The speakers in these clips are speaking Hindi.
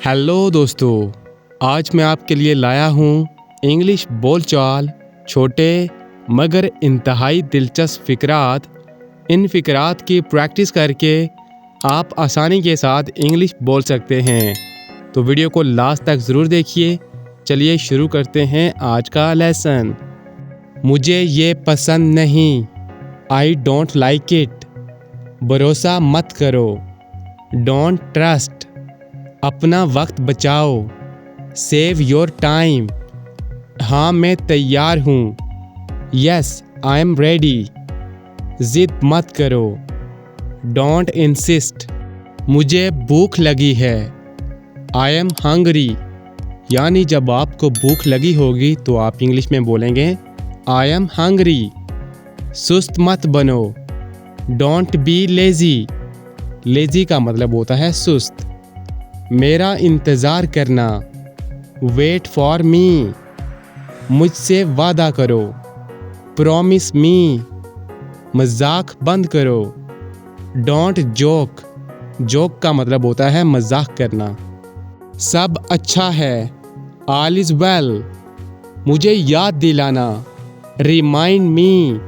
हेलो दोस्तों, आज मैं आपके लिए लाया हूँ इंग्लिश बोलचाल, छोटे मगर इंतहाई दिलचस्प फ़िक्रात। इन फ़िक्रात की प्रैक्टिस करके आप आसानी के साथ इंग्लिश बोल सकते हैं। तो वीडियो को लास्ट तक ज़रूर देखिए। चलिए शुरू करते हैं आज का लेसन। मुझे ये पसंद नहीं, आई डोंट लाइक इट। भरोसा मत करो, डोंट ट्रस्ट। अपना वक्त बचाओ, सेव योर टाइम। हाँ मैं तैयार हूँ, यस आई एम रेडी। ज़िद मत करो, डोंट इंसिस्ट। मुझे भूख लगी है, आई एम हंग्री। यानी जब आपको भूख लगी होगी तो आप इंग्लिश में बोलेंगे आई एम हंग्री। सुस्त मत बनो, डोंट बी लेज़ी। लेज़ी का मतलब होता है सुस्त। मेरा इंतज़ार करना, वेट फॉर मी। मुझसे वादा करो, प्रॉमिस मी। मजाक बंद करो, डोंट जोक। जोक का मतलब होता है मजाक करना। सब अच्छा है, ऑल इज़ वेल। मुझे याद दिलाना, रिमाइंड मी।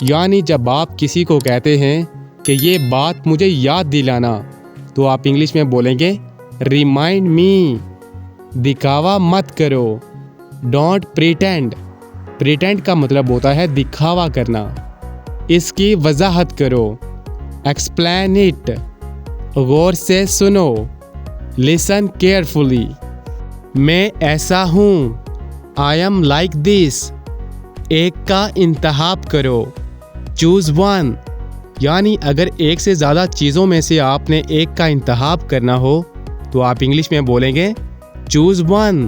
यानी जब आप किसी को कहते हैं कि ये बात मुझे याद दिलाना तो आप इंग्लिश में बोलेंगे रिमाइंड मी। दिखावा मत करो, डोंट प्रिटेंड। प्रिटेंड का मतलब होता है दिखावा करना। इसकी वजाहत करो, एक्सप्लेन इट। गौर से सुनो, लिसन केयरफुली। मैं ऐसा हूँ, आई एम लाइक दिस। एक का इंतखाब करो, चूज़ वन। यानी अगर एक से ज़्यादा चीज़ों में से आपने एक का इंतखाब करना हो तो आप इंग्लिश में बोलेंगे चूज़ वन।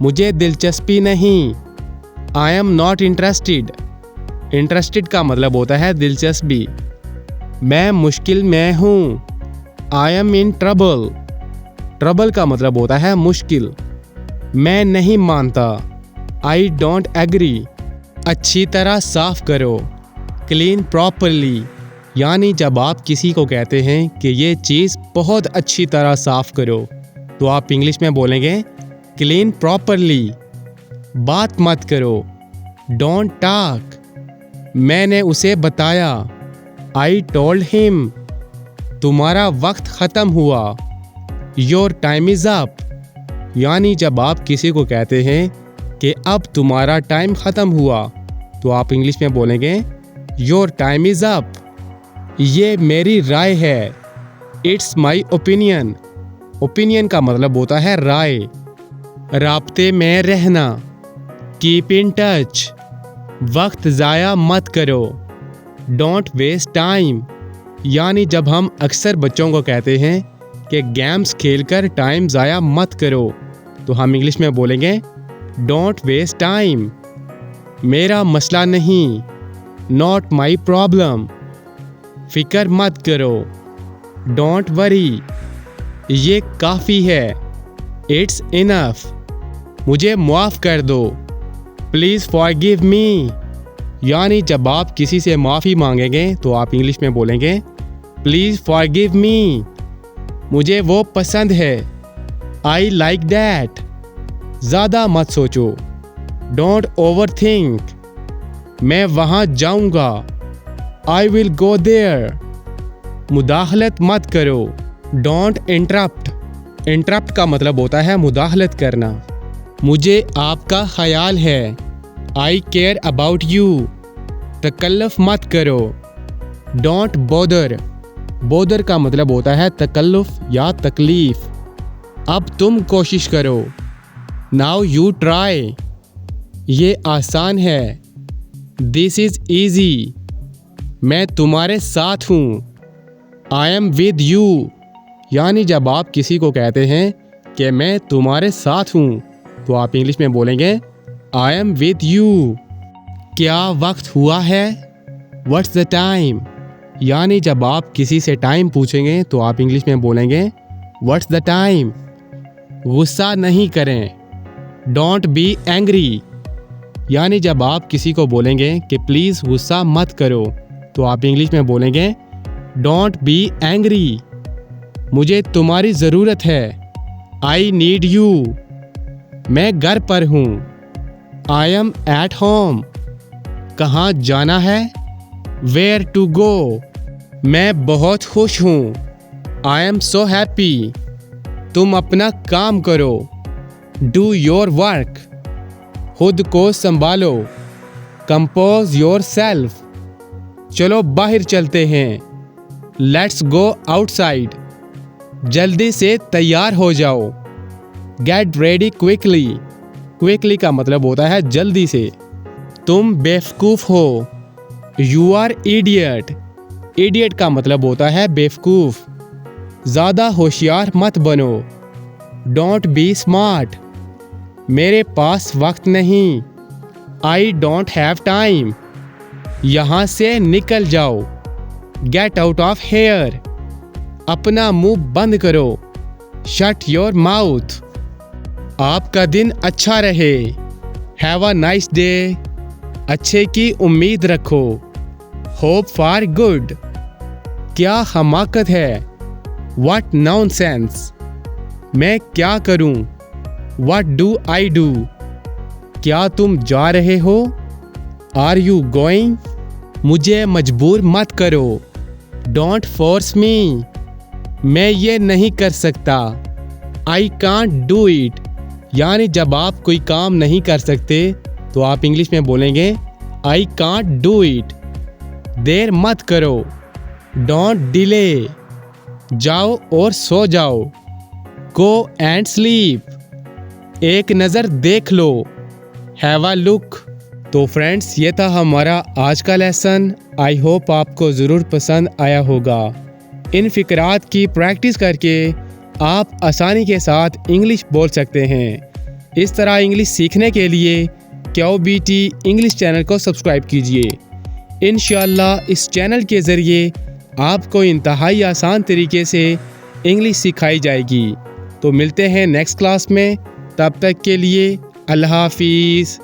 मुझे दिलचस्पी नहीं, I am not interested. Interested का मतलब होता है दिलचस्पी। मैं मुश्किल में हूँ, I am in trouble. Trouble का मतलब होता है मुश्किल। मैं नहीं मानता, आई डोंट एग्री। अच्छी तरह साफ करो, क्लीन प्रॉपरली। यानी जब आप किसी को कहते हैं कि ये चीज़ बहुत अच्छी तरह साफ करो तो आप इंग्लिश में बोलेंगे क्लीन प्रॉपरली। बात मत करो, डोंट टॉक। मैंने उसे बताया, आई टोल्ड हिम। तुम्हारा वक्त ख़त्म हुआ, योर टाइम इज़ अप। यानी जब आप किसी को कहते हैं कि अब तुम्हारा टाइम ख़त्म हुआ तो आप इंग्लिश में बोलेंगे योर टाइम इज़ अप। ये मेरी राय है, इट्स माई ओपिनियन। ओपिनियन का मतलब होता है राय। राब्ते में रहना, कीप इन टच। वक्त ज़ाया मत करो, डोंट वेस्ट टाइम। यानी जब हम अक्सर बच्चों को कहते हैं कि गेम्स खेलकर टाइम ज़ाया मत करो तो हम इंग्लिश में बोलेंगे डोंट वेस्ट टाइम। मेरा मसला नहीं, नॉट माई प्रॉब्लम। फिक्र मत करो, डोंट वरी। ये काफ़ी है, इट्स इनफ। मुझे माफ़ कर दो, प्लीज़ फॉरगिव मी। यानी जब आप किसी से माफ़ी मांगेंगे तो आप इंग्लिश में बोलेंगे प्लीज़ फॉरगिव मी। मुझे वो पसंद है, आई लाइक दैट। ज़्यादा मत सोचो, डोंट ओवर थिंक। मैं वहाँ जाऊँगा, आई विल गो देयर। मुदाखलत मत करो, डोंट इंटरप्ट। इंटरप्ट का मतलब होता है मुदाखलत करना। मुझे आपका ख्याल है, आई केयर अबाउट यू। तकल्लुफ़ मत करो, डोंट बॉदर। बॉदर का मतलब होता है तकल्लुफ़ या तकलीफ़। अब तुम कोशिश करो, नाउ यू ट्राई। ये आसान है, दिस इज़ ईजी। मैं तुम्हारे साथ हूँ, आई एम विद यू। यानी जब आप किसी को कहते हैं कि मैं तुम्हारे साथ हूँ तो आप इंग्लिश में बोलेंगे आई एम विद यू। क्या वक्त हुआ है, व्हाट्स द टाइम। यानी जब आप किसी से टाइम पूछेंगे तो आप इंग्लिश में बोलेंगे व्हाट्स द टाइम। गुस्सा नहीं करें, डोंट बी एंग्री। यानी जब आप किसी को बोलेंगे कि प्लीज़ गुस्सा मत करो तो आप इंग्लिश में बोलेंगे डोंट बी एंग्री। मुझे तुम्हारी ज़रूरत है, आई नीड यू, मैं घर पर हूँ। आई एम एट होम, कहाँ जाना है? वेयर टू गो, मैं बहुत खुश हूँ। आई एम सो हैप्पी, तुम अपना काम करो। डू योर वर्क, खुद को संभालो। कंपोज योर सेल्फ, चलो बाहर चलते हैं। लेट्स गो आउटसाइड, जल्दी से तैयार हो जाओ। गेट रेडी क्विकली, क्विकली का मतलब होता है जल्दी से। तुम बेवकूफ़ हो। यू आर इडियट, इडियट का मतलब होता है बेवकूफ़। ज़्यादा होशियार मत बनो। डोंट बी स्मार्ट, मेरे पास वक्त नहीं। आई डोंट हैव टाइम, यहाँ से निकल जाओ। गेट आउट ऑफ हेयर, अपना मुंह बंद करो। शट योर माउथ, आपका दिन अच्छा रहे। हैव अ नाइस डे, अच्छे की उम्मीद रखो। होप फॉर गुड, क्या हमाकत है। व्हाट नॉनसेंस, मैं क्या करूं। व्हाट डू आई डू, क्या तुम जा रहे हो। आर यू गोइंग, मुझे मजबूर मत करो। डोंट फोर्स मी, मैं ये नहीं कर सकता। आई कांट डू इट, यानी जब आप कोई काम नहीं कर सकते तो आप इंग्लिश में बोलेंगे आई कांट डू इट। देर मत करो। डोंट डिले, जाओ और सो जाओ। गो एंड स्लीप, एक नज़र देख लो। Have a look. तो फ्रेंड्स, ये था हमारा आज का लेसन। आई होप आपको ज़रूर पसंद आया होगा। इन फ़िक्रात की प्रैक्टिस करके आप आसानी के साथ इंग्लिश बोल सकते हैं। इस तरह इंग्लिश सीखने के लिए QBT इंग्लिश चैनल को सब्सक्राइब कीजिए। इंशाअल्लाह इस चैनल के ज़रिए आपको इंतहाई आसान तरीके से इंग्लिश सिखाई जाएगी। तो मिलते हैं नेक्स्ट क्लास में, तब तक के लिए अल्लाह हाफिज़।